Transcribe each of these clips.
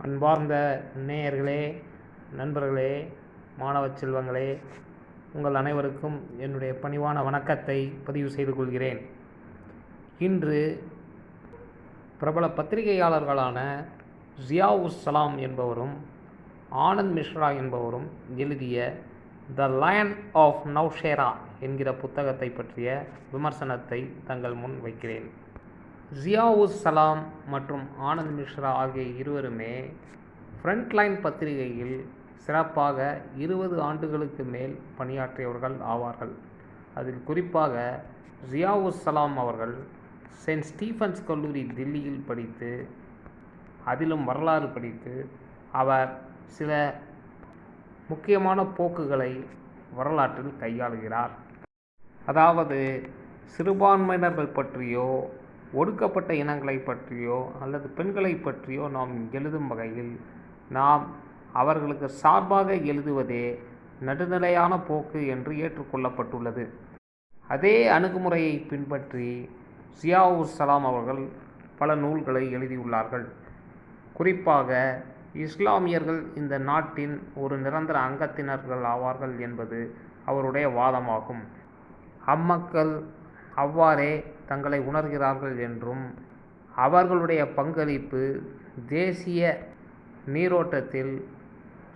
அன்பார்ந்த நேயர்களே, நண்பர்களே, மாணவ செல்வங்களே, உங்கள் அனைவருக்கும் என்னுடைய பணிவான வணக்கத்தை பதிவு செய்து கொள்கிறேன். இன்று பிரபல பத்திரிகையாளர்களான ஜியாவுஸ் சலாம் என்பவரும் ஆனந்த் மிஸ்ரா என்பவரும் எழுதிய த லயன் ஆஃப் நௌஷேரா என்கிற புத்தகத்தை பற்றிய விமர்சனத்தை தங்கள் முன் வைக்கிறேன். ஜியாவுஸ் சலாம் மற்றும் ஆனந்த் மிஸ்ரா ஆகிய இருவருமே ஃப்ரண்ட்லைன் பத்திரிகையில் சிறப்பாக 20 ஆண்டுகளுக்கு மேல் பணியாற்றியவர்கள் ஆவார்கள். அதில் குறிப்பாக ஜியாவுஸ் சலாம் அவர்கள் செயின்ட் ஸ்டீஃபன்ஸ் கல்லூரி தில்லியில் படித்து அதிலும் வரலாறு படித்து அவர் சில முக்கியமான போக்குகளை வரலாற்றில் கையாளுகிறார். அதாவது சிறுபான்மையினர்கள் பற்றியோ ஒடுக்கப்பட்ட இனங்களை பற்றியோ அல்லது பெண்களை பற்றியோ நாம் எழுதும் வகையில் நாம் அவர்களுக்கு சார்பாக எழுதுவதே நடுநிலையான போக்கு என்று ஏற்றுக்கொள்ளப்பட்டுள்ளது. அதே அணுகுமுறையை பின்பற்றி ஜியாவுஸ் சலாம் அவர்கள் பல நூல்களை எழுதியுள்ளார்கள். குறிப்பாக இஸ்லாமியர்கள் இந்த நாட்டின் ஒரு நிரந்தர அங்கத்தினர்கள் ஆவார்கள் என்பது அவருடைய வாதமாகும். அம்மக்கள் அவ்வாறே தங்களை உணர்கிறார்கள் என்றும் அவர்களுடைய பங்களிப்பு தேசிய நீரோட்டத்தில்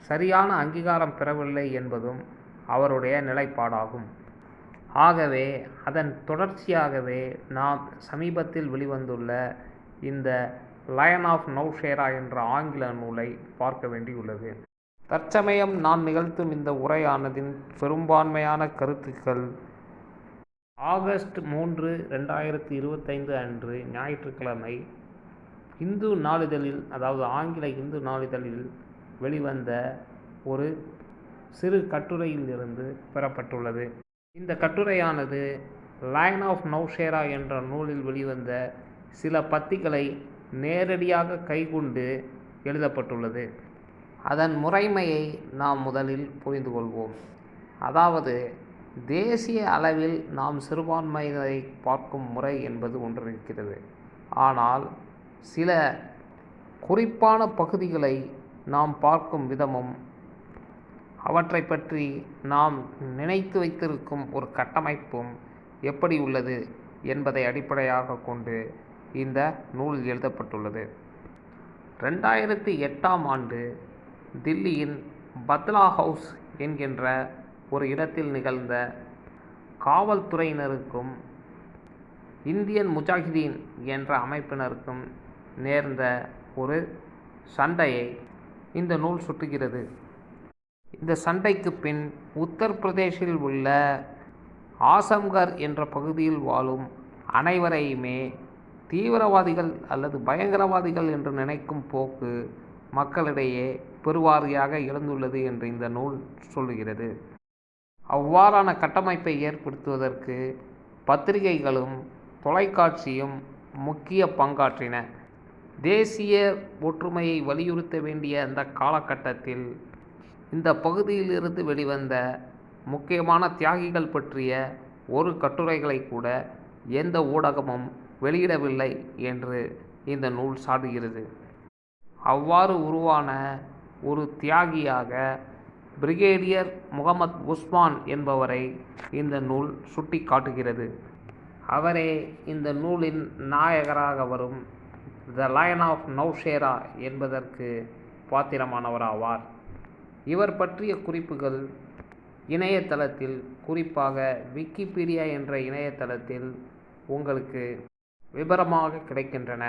சரியான அங்கீகாரம் பெறவில்லை என்பதும் அவருடைய நிலைப்பாடாகும். ஆகவே அதன் தொடர்ச்சியாகவே நாம் சமீபத்தில் வெளிவந்துள்ள இந்த லயன் ஆஃப் நௌஷேரா என்ற ஆங்கில நூலை பார்க்க வேண்டியுள்ளது. தற்சமயம் நான் நிகழ்த்தும் இந்த உரையானதின் பெரும்பான்மையான கருத்துக்கள் ஆகஸ்ட் 3, 2025 அன்று ஞாயிற்றுக்கிழமை இந்து நாளிதழில், அதாவது ஆங்கில இந்து நாளிதழில் வெளிவந்த ஒரு சிறு கட்டுரையில் இருந்து பெறப்பட்டுள்ளது. இந்த கட்டுரையானது லயன் ஆஃப் நௌஷேரா என்ற நூலில் வெளிவந்த சில பத்திகளை நேரடியாக கைக்கொண்டு எழுதப்பட்டுள்ளது. அதன் முறைமையை நாம் முதலில் புரிந்து கொள்வோம். அதாவது தேசிய அளவில் நாம் சிறுபான்மையினரை பார்க்கும் முறை என்பது ஒன்று இருக்கிறது. ஆனால் சில குறிப்பான பகுதிகளை நாம் பார்க்கும் விதமும் அவற்றை பற்றி நாம் நினைத்து வைத்திருக்கும் ஒரு கட்டமைப்பும் எப்படி உள்ளது என்பதை அடிப்படையாக கொண்டு இந்த நூல் எழுதப்பட்டுள்ளது. 2008ஆம் ஆண்டு தில்லியின் பத்லா ஹவுஸ் என்கின்ற ஒரு இடத்தில் நிகழ்ந்த காவல்துறையினருக்கும் இந்தியன் முஜாஹிதீன் என்ற அமைப்பினருக்கும் நேர்ந்த ஒரு சண்டையை இந்த நூல் சுட்டுகிறது. இந்த சண்டைக்கு பின் உத்தரப்பிரதேசில் உள்ள ஆசம்கர் என்ற பகுதியில் வாழும் அனைவரையுமே தீவிரவாதிகள் அல்லது பயங்கரவாதிகள் என்று நினைக்கும் போக்கு மக்களிடையே பெருவாரியாக எழுந்துள்ளது என்று இந்த நூல் சொல்லுகிறது. அவ்வாறான கட்டமைப்பை ஏற்படுத்துவதற்கு பத்திரிகைகளும் தொலைக்காட்சியும் முக்கிய பங்காற்றின. தேசிய ஒற்றுமையை வலியுறுத்த வேண்டிய அந்த காலகட்டத்தில் இந்த பகுதியிலிருந்து வெளிவந்த முக்கியமான தியாகிகள் பற்றிய ஒரு கட்டுரைகளை கூட எந்த ஊடகமும் வெளியிடவில்லை என்று இந்த நூல் சாடுகிறது. அவ்வாறு உருவான ஒரு தியாகியாக பிரிகேடியர் முகமது உஸ்மான் என்பவரை இந்த நூல் சுட்டி காட்டுகிறது. அவரே இந்த நூலின் நாயகராக வரும் த லயன் ஆஃப் நௌஷேரா என்பதற்கு பாத்திரமானவராவார். இவர் பற்றிய குறிப்புகள் இணையதளத்தில், குறிப்பாக விக்கிபீடியா என்ற இணையதளத்தில் உங்களுக்கு விபரமாக கிடைக்கின்றன.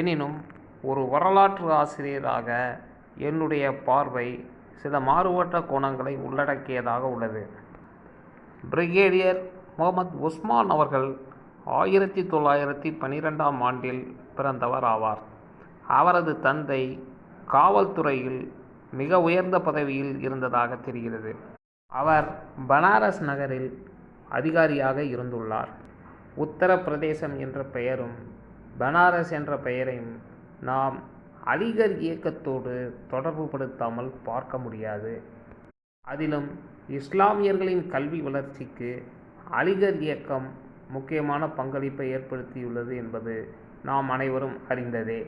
எனினும் ஒரு வரலாற்று ஆசிரியராக என்னுடைய பார்வை சில மாறுபட்ட கோணங்களை உள்ளடக்கியதாக உள்ளது. பிரிகேடியர் முகமது உஸ்மான் அவர்கள் 1912ஆம் ஆண்டில் பிறந்தவர் ஆவார். அவரது தந்தை காவல்துறையில் மிக உயர்ந்த பதவியில் இருந்ததாக தெரிகிறது. அவர் பனாரஸ் நகரில் அதிகாரியாக இருந்துள்ளார். உத்தரப்பிரதேசம் என்ற பெயரும் பனாரஸ் என்ற பெயரையும் நாம் அலிகர் இயக்கத்தோடு தொடர்பு படுத்தாமல் பார்க்க முடியாது. அதிலும் இஸ்லாமியர்களின் கல்வி வளர்ச்சிக்கு அலிகர் இயக்கம் முக்கியமான பங்களிப்பை ஏற்படுத்தியுள்ளது என்பது நாம் அனைவரும் அறிந்ததே.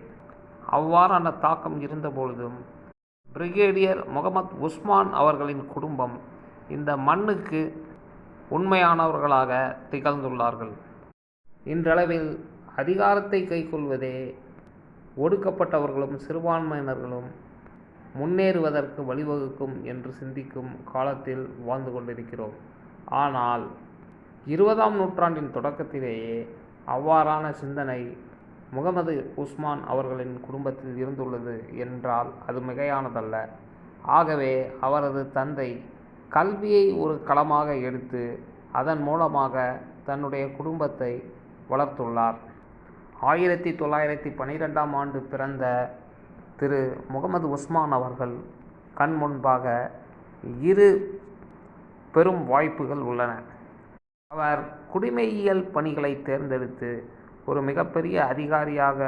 அவ்வாறான தாக்கம் இருந்தபொழுதும் பிரிகேடியர் முகமது உஸ்மான் அவர்களின் குடும்பம் இந்த மண்ணுக்கு உண்மையானவர்களாக திகழ்ந்துள்ளார்கள். இன்றளவில் அதிகாரத்தை கைக்கொள்வதே ஒடுக்கப்பட்டவர்களும் சிறுபான்மையினர்களும் முன்னேறுவதற்கு வழிவகுக்கும் என்று சிந்திக்கும் காலத்தில் வாழ்ந்து கொண்டிருக்கிறோம். ஆனால் 20ஆம் நூற்றாண்டின் தொடக்கத்திலேயே அவ்வாறான சிந்தனை முகமது உஸ்மான் அவர்களின் குடும்பத்தில் இருந்துள்ளது என்றால் அது மிகையானதல்ல. ஆகவே அவரது தந்தை கல்வியை ஒரு களமாக எடுத்து அதன் மூலமாக தன்னுடைய குடும்பத்தை வளர்த்துள்ளார். 1912ஆம் ஆண்டு பிறந்த திரு முகமது உஸ்மான் அவர்கள் கண் முன்பாக இரு பெரும் வாய்ப்புகள் உள்ளன. அவர் குடிமையியல் பணிகளை தேர்ந்தெடுத்து ஒரு மிகப்பெரிய அதிகாரியாக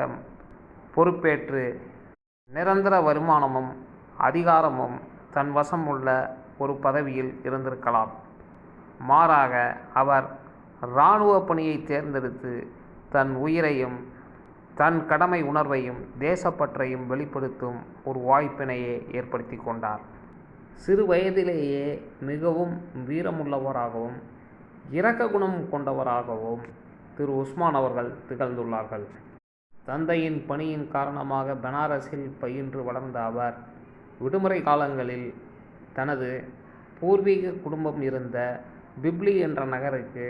பொறுப்பேற்று நிரந்தர வருமானமும் அதிகாரமும் தன் வசம் உள்ள ஒரு பதவியில் இருந்திருக்கலாம். மாறாக அவர் இராணுவ பணியை தேர்ந்தெடுத்து தன் உயிரையும் தன் கடமை உணர்வையும் தேசப்பற்றையும் வெளிப்படுத்தும் ஒரு வாய்ப்பினையே ஏற்படுத்தி கொண்டார். சிறு வயதிலேயே மிகவும் வீரமுள்ளவராகவும் இரக்க குணம் கொண்டவராகவும் திரு உஸ்மான் அவர்கள் திகழ்ந்துள்ளார்கள். தந்தையின் பணியின் காரணமாக பனாரஸில் பயின்று வளர்ந்த அவர் விடுமுறை காலங்களில் தனது பூர்வீக குடும்பம் இருந்த பிப்லி என்ற நகருக்கு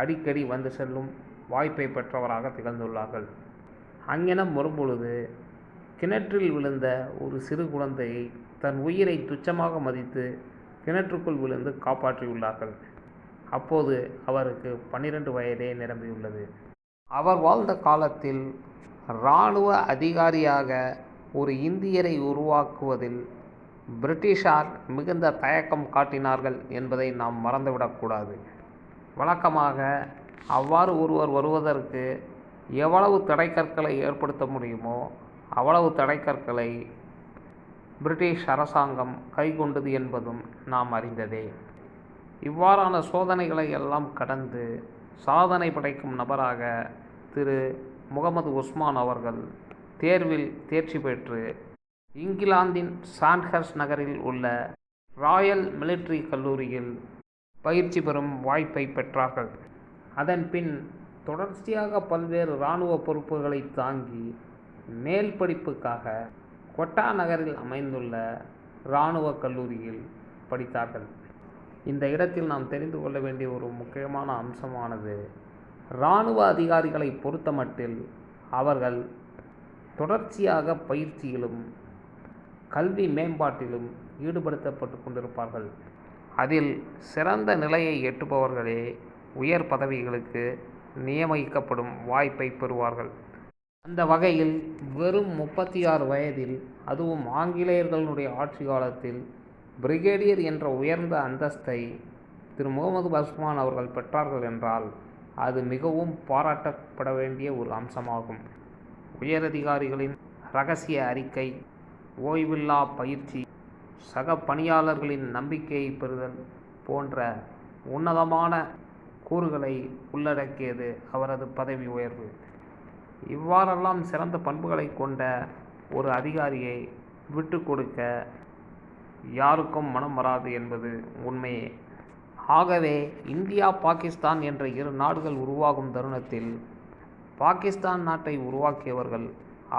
அடிக்கடி வந்து செல்லும் வாய்ப்பை பெற்றவராக திகழ்ந்துள்ளார்கள். அங்ஙனம் வரும்பொழுது கிணற்றில் விழுந்த ஒரு சிறு குழந்தையை தன் உயிரை துச்சமாக மதித்து கிணற்றுக்குள் விழுந்து காப்பாற்றியுள்ளார்கள். அப்போது அவருக்கு 12 வயதே நிரம்பியுள்ளது. அவர் வாழ்ந்த காலத்தில் இராணுவ அதிகாரியாக ஒரு இந்தியரை உருவாக்குவதில் பிரிட்டிஷார் மிகுந்த தயக்கம் காட்டினார்கள் என்பதை நாம் மறந்துவிடக்கூடாது. வழக்கமாக அவ்வாறு ஒருவர் வருவதற்கு எவ்வளவு தடைக்கற்களை ஏற்படுத்த முடியுமோ அவ்வளவு தடைக்கற்களை பிரிட்டிஷ் அரசாங்கம் கைக்கொண்டது என்பதும் நாம் அறிந்ததே. இவ்வாறான சோதனைகளை எல்லாம் கடந்து சாதனை படைக்கும் நபராக திரு முகமது உஸ்மான் அவர்கள் தேர்வில் தேர்ச்சி பெற்று இங்கிலாந்தின் சாண்ட்ஹர்ஸ்ட் நகரில் உள்ள ராயல் மிலிட்டரி கல்லூரியில் பயிற்சி பெறும் வாய்ப்பை பெற்றார்கள். அதன் பின் தொடர்ச்சியாக பல்வேறு இராணுவ பொறுப்புகளை தாங்கி மேல் படிப்புக்காக கொட்டா நகரில் அமைந்துள்ள இராணுவ கல்லூரியில் படித்தார்கள். இந்த இடத்தில் நாம் தெரிந்து கொள்ள வேண்டிய ஒரு முக்கியமான அம்சமானது, இராணுவ அதிகாரிகளை பொறுத்தமட்டில் அவர்கள் தொடர்ச்சியாக பயிற்சியிலும் கல்வி மேம்பாட்டிலும் ஈடுபடுத்தப்பட்டு கொண்டிருப்பார்கள். அதில் சிறந்த நிலையை எட்டுபவர்களே உயர் பதவிகளுக்கு நியமிக்கப்படும் வாய்ப்பை பெறுவார்கள். அந்த வகையில் வெறும் 36 வயதில், அதுவும் ஆங்கிலேயர்களுடைய ஆட்சி காலத்தில், பிரிகேடியர் என்ற உயர்ந்த அந்தஸ்தை திரு முகமது உஸ்மான் அவர்கள் பெற்றார்கள் என்றால் அது மிகவும் பாராட்டப்பட வேண்டிய ஒரு அம்சமாகும். உயரதிகாரிகளின் இரகசிய அறிக்கை, ஓய்வில்லா பயிற்சி, சக பணியாளர்களின் நம்பிக்கையை பெறுதல் போன்ற உன்னதமான கூறுகளை உள்ளடக்கியது அவரது பதவி உயர்வு. இவ்வாறெல்லாம் சிறந்த பண்புகளை கொண்ட ஒரு அதிகாரியை விட்டு கொடுக்க யாருக்கும் மனம் வராது என்பது உண்மையே. ஆகவே இந்தியா பாகிஸ்தான் என்ற இரு நாடுகள் உருவாகும் தருணத்தில் பாகிஸ்தான் நாட்டை உருவாக்கியவர்கள்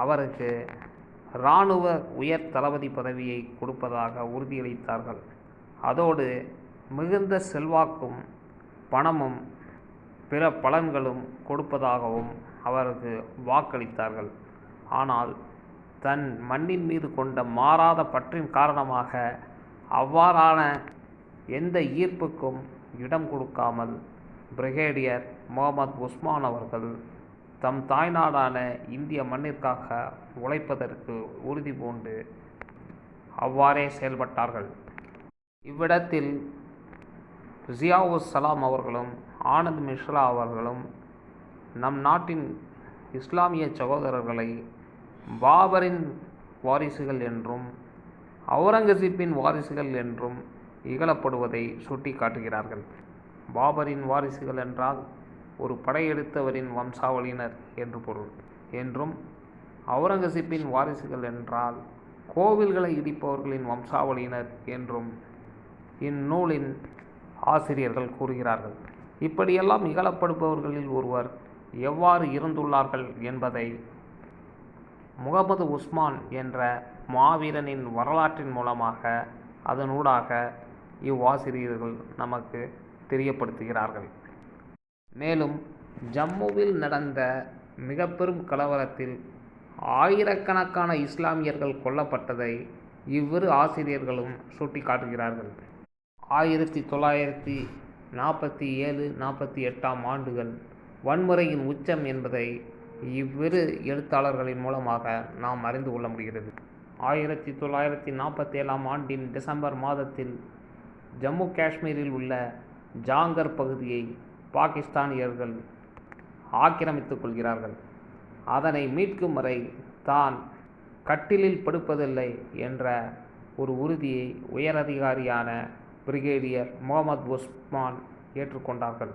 அவருக்கு இராணுவ உயர் தளபதி பதவியை கொடுப்பதாக உறுதியளித்தார்கள். அதோடு மிகுந்த செல்வாக்கும் பணமும் பிற பலன்களும் கொடுப்பதாகவும் அவருக்கு வாக்களித்தார்கள். ஆனால் தன் மண்ணின் மீது கொண்ட மாறாத பற்றின் காரணமாக அவ்வாறான எந்த ஈர்ப்புக்கும் இடம் கொடுக்காமல் பிரிகேடியர் முகமது உஸ்மான் அவர்கள் தம் தாய்நாடான இந்திய மண்ணிற்காக உழைப்பதற்கு உறுதி பூண்டு அவ்வாறே செயல்பட்டார்கள். இவ்விடத்தில் ஜியாவுஸ் சலாம் அவர்களும் ஆனந்த் மிஸ்ரா அவர்களும் நம் நாட்டின் இஸ்லாமிய சகோதரர்களை பாபரின் வாரிசுகள் என்றும் அவுரங்கசீப்பின் வாரிசுகள் என்றும் இகழப்படுவதை சுட்டி காட்டுகிறார்கள். பாபரின் வாரிசுகள் என்றால் ஒரு படையெடுத்தவரின் வம்சாவளியினர் என்று பொருள் என்றும், அவுரங்கசீப்பின் வாரிசுகள் என்றால் கோவில்களை இடிப்பவர்களின் வம்சாவளியினர் என்றும் இந்நூலின் ஆசிரியர்கள் கூறுகிறார்கள். இப்படியெல்லாம் இகழப்படுபவர்களில் ஒருவர் எவ்வாறு இருந்துள்ளார்கள் என்பதை முகமது உஸ்மான் என்ற மாவீரனின் வரலாற்றின் மூலமாக அதனூடாக இவ்வாசிரியர்கள் நமக்கு தெரியப்படுத்துகிறார்கள். மேலும் ஜம்முவில் நடந்த மிக பெரும் கலவரத்தில் ஆயிரக்கணக்கான இஸ்லாமியர்கள் கொல்லப்பட்டதை இவ்விரு ஆசிரியர்களும் சுட்டிக்காட்டுகிறார்கள். 1947-48 ஆண்டுகள் வன்முறையின் உச்சம் என்பதை இவ்விரு எழுத்தாளர்களின் மூலமாக நாம் அறிந்து கொள்ள முடிகிறது. 1947 ஆண்டின் டிசம்பர் மாதத்தில் ஜம்மு காஷ்மீரில் உள்ள ஜாங்கர் பகுதியை பாகிஸ்தானியர்கள் ஆக்கிரமித்துக் கொள்கிறார்கள். அதனை மீட்கும் வரை தான் கட்டிலில் படுப்பதில்லை என்ற ஒரு உறுதியை உயரதிகாரியான பிரிகேடியர் முகமது உஸ்மான் ஏற்றுக்கொண்டார்கள்.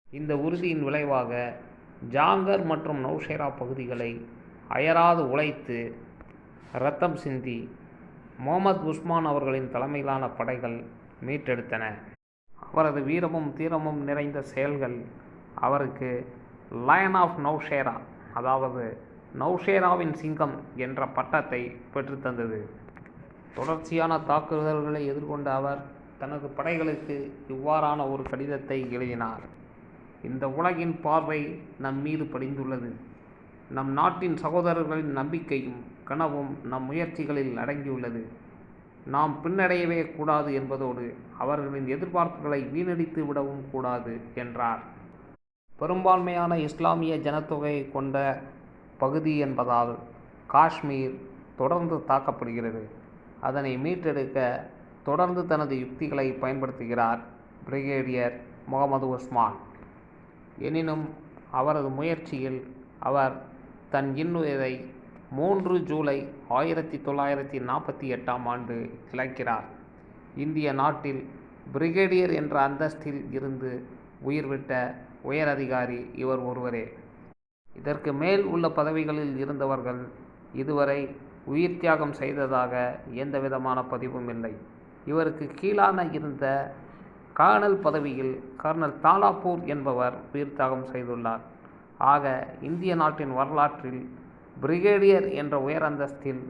இந்த உறுதியின் விளைவாக ஜாங்கர் மற்றும் நௌஷேரா பகுதிகளை அயராது உழைத்து இரத்தம் சிந்தி முகமது உஸ்மான் அவர்களின் தலைமையிலான படைகள் மீட்டெடுத்தன. அவரது வீரமும் தீரமும் நிறைந்த செயல்கள் அவருக்கு லயன் ஆஃப் நௌஷேரா, அதாவது நௌஷேராவின் சிங்கம் என்ற பட்டத்தை பெற்றுத்தந்தது. தொடர்ச்சியான தாக்குதல்களை எதிர்கொண்ட அவர் தனது படைகளுக்கு இவ்வாறான ஒரு கடிதத்தை எழுதினார். இந்த உலகின் பார்வை நம் மீது படிந்துள்ளது. நம் நாட்டின் சகோதரர்களின் நம்பிக்கையும் கனவும் நம் முயற்சிகளில் அடங்கியுள்ளது. நாம் பின்னடையவே கூடாது என்பதோடு அவர்களின் எதிர்பார்ப்புகளை வீணடித்து விடவும் கூடாது என்றார். பெரும்பான்மையான இஸ்லாமிய ஜனத்தொகையை கொண்ட பகுதி என்பதால் காஷ்மீர் தொடர்ந்து தாக்கப்படுகிறது. அதனை மீட்டெடுக்க தொடர்ந்து தனது யுக்திகளை பயன்படுத்துகிறார் பிரிகேடியர் முகமது உஸ்மான். எனினும் அவரது முயற்சியில் அவர் தன் இன்னுயிரை 3 ஜூலை 1948 ஆண்டு இழக்கிறார். இந்திய நாட்டில் பிரிகேடியர் என்ற அந்தஸ்தில் இருந்து உயிர்விட்ட உயரதிகாரி இவர் ஒருவரே. இதற்கு மேல் உள்ள பதவிகளில் இருந்தவர்கள் இதுவரை உயிர் தியாகம் செய்ததாக எந்தவிதமான பதிவும் இல்லை. இவருக்கு கீழான இருந்த கர்னல் பதவியில் கர்னல் தாலாப்பூர் என்பவர் உயிர் தியாகம் செய்துள்ளார். ஆக இந்திய நாட்டின் வரலாற்றில் பிரிகேடியர் என்ற உயர் அந்தஸ்தில்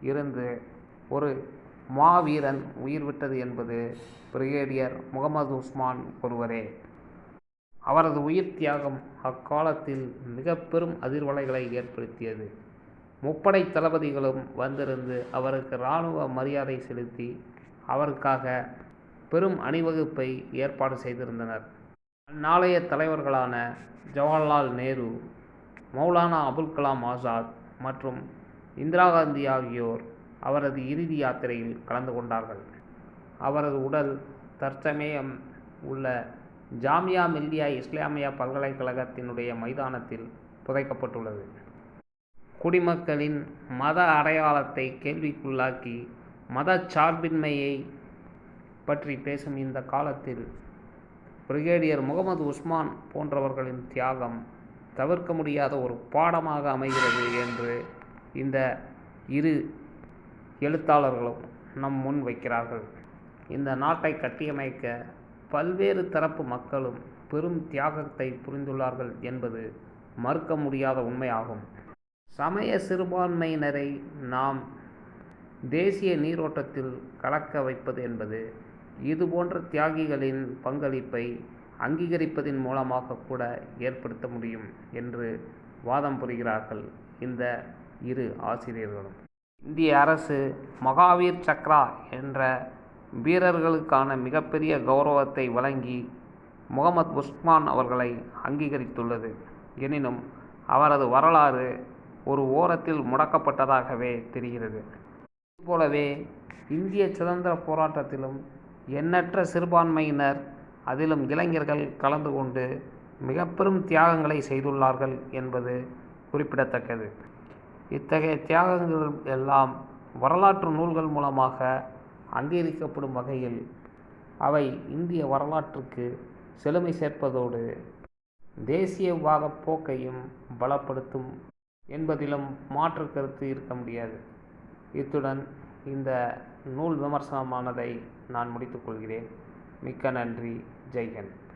இருந்து ஒரு மாவீரன் உயிர் விட்டது என்பது பிரிகேடியர் முகமது உஸ்மான் ஒருவரே. அவரது உயிர் தியாகம் அக்காலத்தில் மிக பெரும் அதிர்வலைகளை ஏற்படுத்தியது. முப்படை தளபதிகளும் வந்திருந்து அவருக்கு இராணுவ மரியாதை செலுத்தி அவருக்காக பெரும் அணிவகுப்பை ஏற்பாடு செய்திருந்தனர். அந்நாளைய தலைவர்களான ஜவஹர்லால் நேரு, மௌலானா அபுல் கலாம் ஆசாத் மற்றும் இந்திரா காந்தி ஆகியோர் அவரது இறுதி யாத்திரையில் கலந்து கொண்டார்கள். அவரது உடல் தற்சமயம் உள்ள ஜாமியா மில்லியா இஸ்லாமியா பல்கலைக்கழகத்தினுடைய மைதானத்தில் புதைக்கப்பட்டுள்ளது. குடிமக்களின் மத அடையாளத்தை கேள்விக்குள்ளாக்கி மதச்சார்பின்மையை பற்றி பேசும் இந்த காலத்தில் பிரிகேடியர் முகமது உஸ்மான் போன்றவர்களின் தியாகம் தவிர்க்க முடியாத ஒரு பாடமாக அமைகிறது என்று இந்த இரு எழுத்தாளர்களும் நம் முன் வைக்கிறார்கள். இந்த நாட்டை கட்டியமைக்க பல்வேறு தரப்பு மக்களும் பெரும் தியாகத்தை புரிந்துள்ளார்கள் என்பது மறுக்க முடியாத உண்மையாகும். சமய சிறுபான்மையினரை நாம் தேசிய நீரோட்டத்தில் கலக்க வைப்பது என்பது இதுபோன்ற தியாகிகளின் பங்களிப்பை அங்கீகரிப்பதின் மூலமாக கூட ஏற்படுத்த முடியும் என்று வாதம் புரிகிறார்கள் இந்த இரு ஆசிரியர்களும். இந்திய அரசு மகாவீர் சக்ரா என்ற வீரர்களுக்கான மிகப்பெரிய கௌரவத்தை வழங்கி முகமது உஸ்மான் அவர்களை அங்கீகரித்துள்ளது. எனினும் அவரது வரலாறு ஒரு ஓரத்தில் முடக்கப்பட்டதாகவே தெரிகிறது. இதுபோலவே இந்திய சுதந்திர போராட்டத்திலும் எண்ணற்ற சிறுபான்மையினர், அதிலும் இளைஞர்கள் கலந்து கொண்டு மிக பெரும் தியாகங்களை செய்துள்ளார்கள் என்பது குறிப்பிடத்தக்கது. இத்தகைய தியாகங்கள் எல்லாம் வரலாற்று நூல்கள் மூலமாக அங்கீகரிக்கப்படும் வகையில் அவை இந்திய வரலாற்றுக்கு செழுமை சேர்ப்பதோடு தேசியவாத போக்கையும் பலப்படுத்தும் என்பதிலும் மாற்று கருத்து இருக்க முடியாது. இத்துடன் இந்த நூல் விமர்சனமானதை நான் முடித்துக்கொள்கிறேன். மிக்க நன்றி. ஜெய்ஹிந்த்.